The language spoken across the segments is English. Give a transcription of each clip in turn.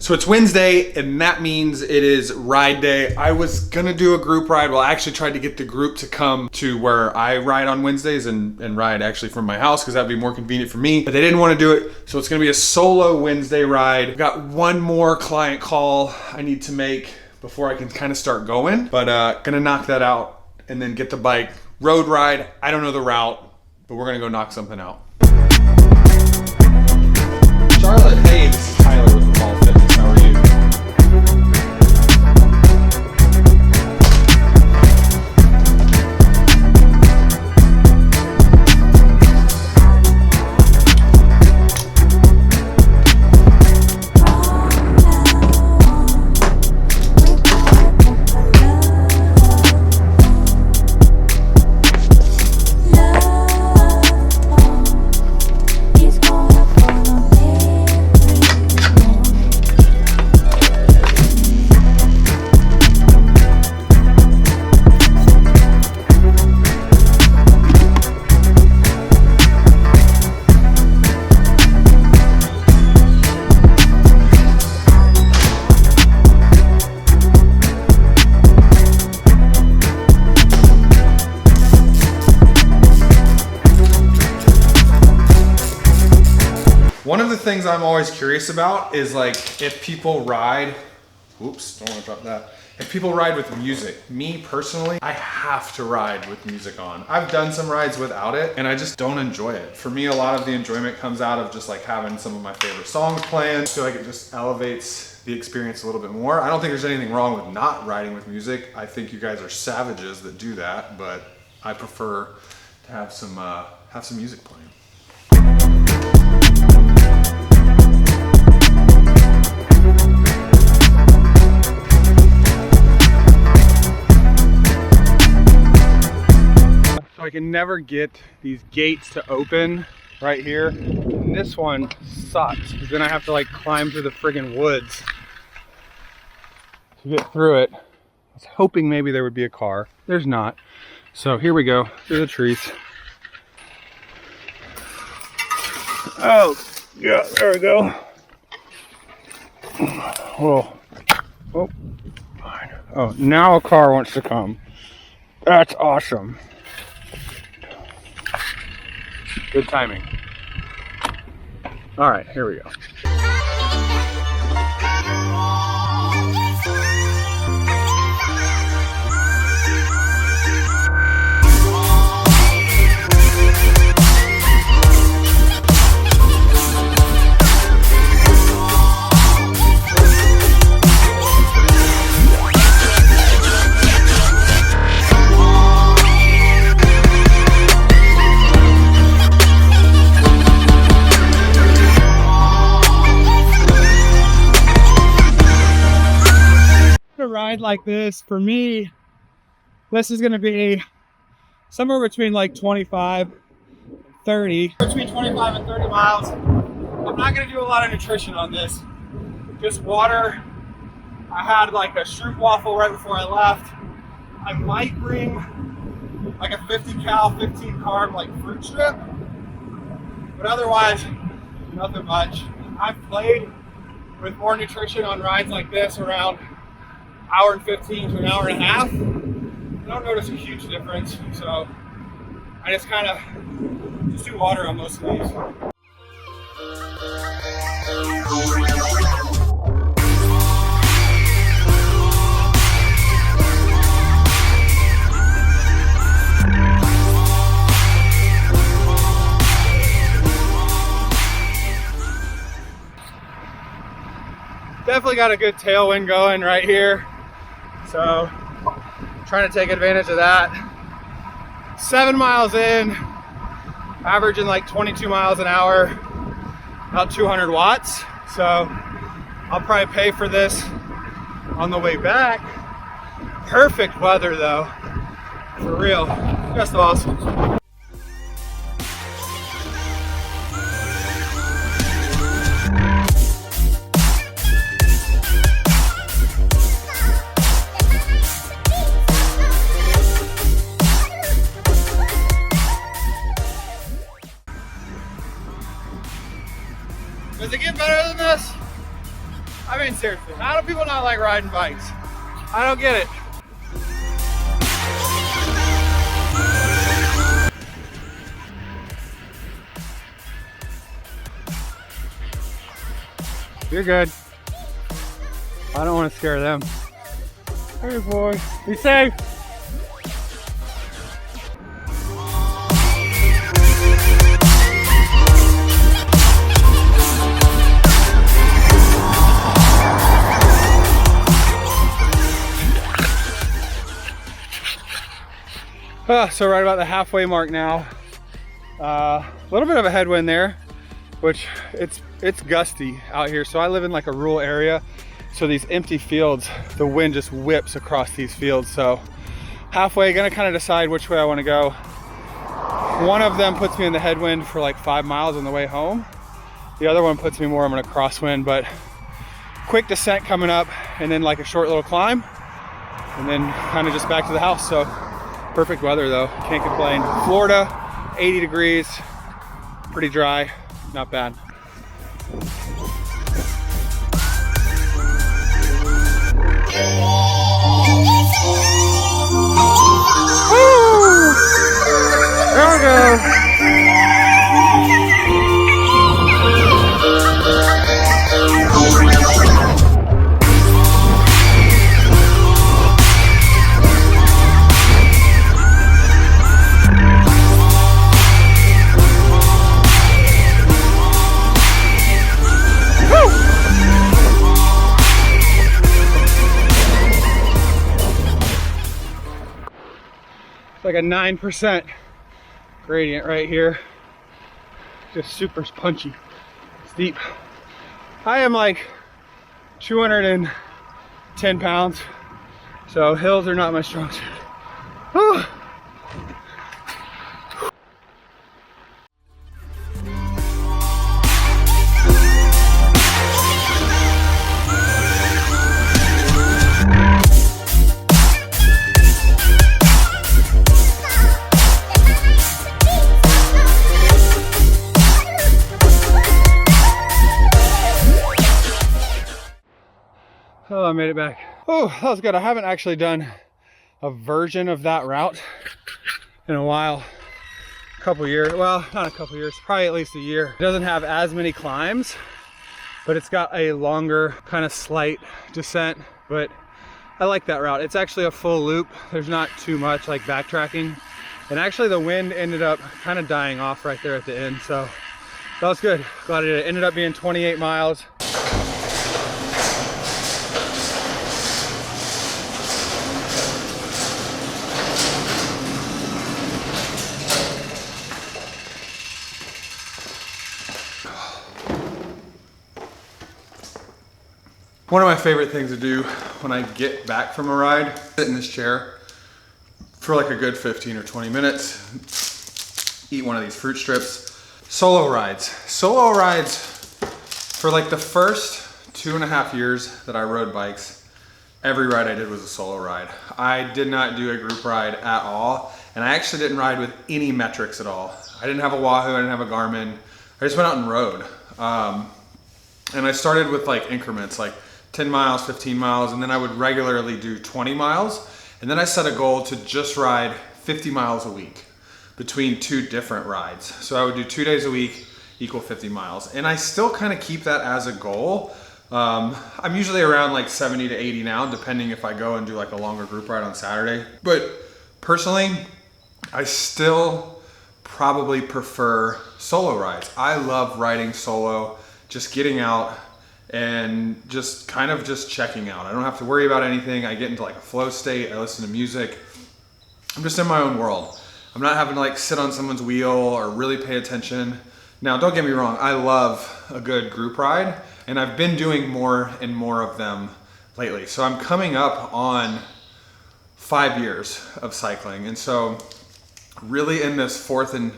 So it's Wednesday, and that means it is ride day. I was gonna do a group ride. Well, I actually tried to get the group to come to where I ride on Wednesdays and ride actually from my house because that'd be more convenient for me, but they didn't want to do it. So it's gonna be a solo Wednesday ride. I've got one more client call I need to make before I can kind of start going, but gonna knock that out and then get the bike. Road ride, I don't know the route, but we're gonna go knock something out. Charlotte, hey, this is Tyler with Revolve Fitness. How are you? One of the things I'm always curious about is like if people ride, oops, don't want to drop that. If people ride with music, me personally, I have to ride with music on. I've done some rides without it and I just don't enjoy it. For me, a lot of the enjoyment comes out of just like having some of my favorite songs playing. I feel like it just elevates the experience a little bit more. I don't think there's anything wrong with not riding with music. I think you guys are savages that do that, but I prefer to have some music playing. So I can never get these gates to open right here. And this one sucks because then I have to like climb through the friggin' woods to get through it. I was hoping maybe there would be a car. There's not. So here we go through the trees. Oh, yeah, there we go. Whoa. Oh, fine. Oh, now a car wants to come. That's awesome. Good timing. All right, here we go. Ride like this, for me, this is going to be somewhere between like 25 and 30. Between 25 and 30 miles. I'm not going to do a lot of nutrition on this. Just water. I had like a stroopwafel right before I left. I might bring like a 50 cal, 15 carb like fruit strip. But otherwise, nothing much. I've played with more nutrition on rides like this around hour and 15 to an hour and a half. I don't notice a huge difference, so I just kind of just do water on most of these. Definitely got a good tailwind going right here. So, trying to take advantage of that. 7 miles in, averaging like 22 miles an hour, about 200 watts. So, I'll probably pay for this on the way back. Perfect weather though, for real, just awesome. Does it get better than this? I mean, seriously, how do people not like riding bikes? I don't get it. You're good. I don't want to scare them. Hey boy, be safe. So right about the halfway mark now. A little bit of a headwind there, which it's gusty out here. So I live in like a rural area. So these empty fields, the wind just whips across these fields. So halfway, gonna kind of decide which way I want to go. One of them puts me in the headwind for like 5 miles on the way home. The other one puts me more, I'm gonna crosswind, but quick descent coming up and then like a short little climb and then kind of just back to the house. So perfect weather though, can't complain. Florida, 80 degrees, pretty dry, not bad. Woo! There we go. Like a 9% gradient right here. Just super punchy, steep. I am like 210 pounds, so hills are not my strong suit. Whew. Oh, I made it back. Oh, that was good. I haven't actually done a version of that route in a while. A couple years, well, not a couple years, probably at least a year. It doesn't have as many climbs, but it's got a longer kind of slight descent, but I like that route. It's actually a full loop. There's not too much like backtracking. And actually the wind ended up kind of dying off right there at the end. So that was good. Glad it did. It ended up being 28 miles. One of my favorite things to do when I get back from a ride, sit in this chair for like a good 15 or 20 minutes, eat one of these fruit strips. Solo rides. Solo rides, for like the first 2.5 years that I rode bikes, every ride I did was a solo ride. I did not do a group ride at all, and I actually didn't ride with any metrics at all. I didn't have a Wahoo, I didn't have a Garmin. I just went out and rode. And I started with like increments, like 10 miles, 15 miles, and then I would regularly do 20 miles. And then I set a goal to just ride 50 miles a week between 2 different rides. So I would do 2 days a week, equal 50 miles. And I still kind of keep that as a goal. I'm usually around like 70 to 80 now, depending if I go and do like a longer group ride on Saturday. But personally, I still probably prefer solo rides. I love riding solo, just getting out and just kind of just checking out. I don't have to worry about anything. I get into like a flow state. I listen to music. I'm just in my own world. I'm not having to like sit on someone's wheel or really pay attention. Now, don't get me wrong. I love a good group ride, and I've been doing more and more of them lately. So I'm coming up on 5 years of cycling. And so really in this fourth and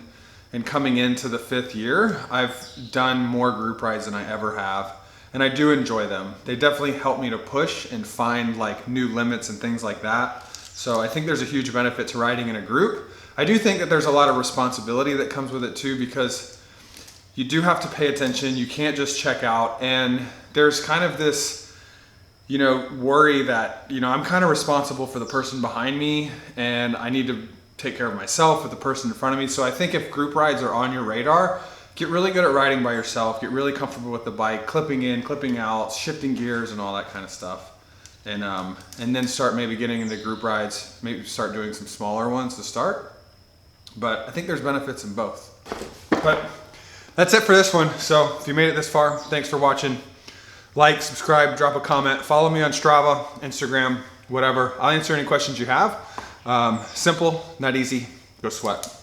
coming into the 5th year, I've done more group rides than I ever have. And I do enjoy them. They definitely help me to push and find like new limits and things like that. So I think there's a huge benefit to riding in a group. I do think that there's a lot of responsibility that comes with it too, because you do have to pay attention. You can't just check out. And there's kind of this, worry that, I'm kind of responsible for the person behind me and I need to take care of myself with the person in front of me. So I think if group rides are on your radar, get really good at riding by yourself, get really comfortable with the bike, clipping in, clipping out, shifting gears and all that kind of stuff. And then start maybe getting into group rides, maybe start doing some smaller ones to start. But I think there's benefits in both. But that's it for this one. So if you made it this far, thanks for watching. Like, subscribe, drop a comment, follow me on Strava, Instagram, whatever. I'll answer any questions you have. Simple, not easy. Go sweat.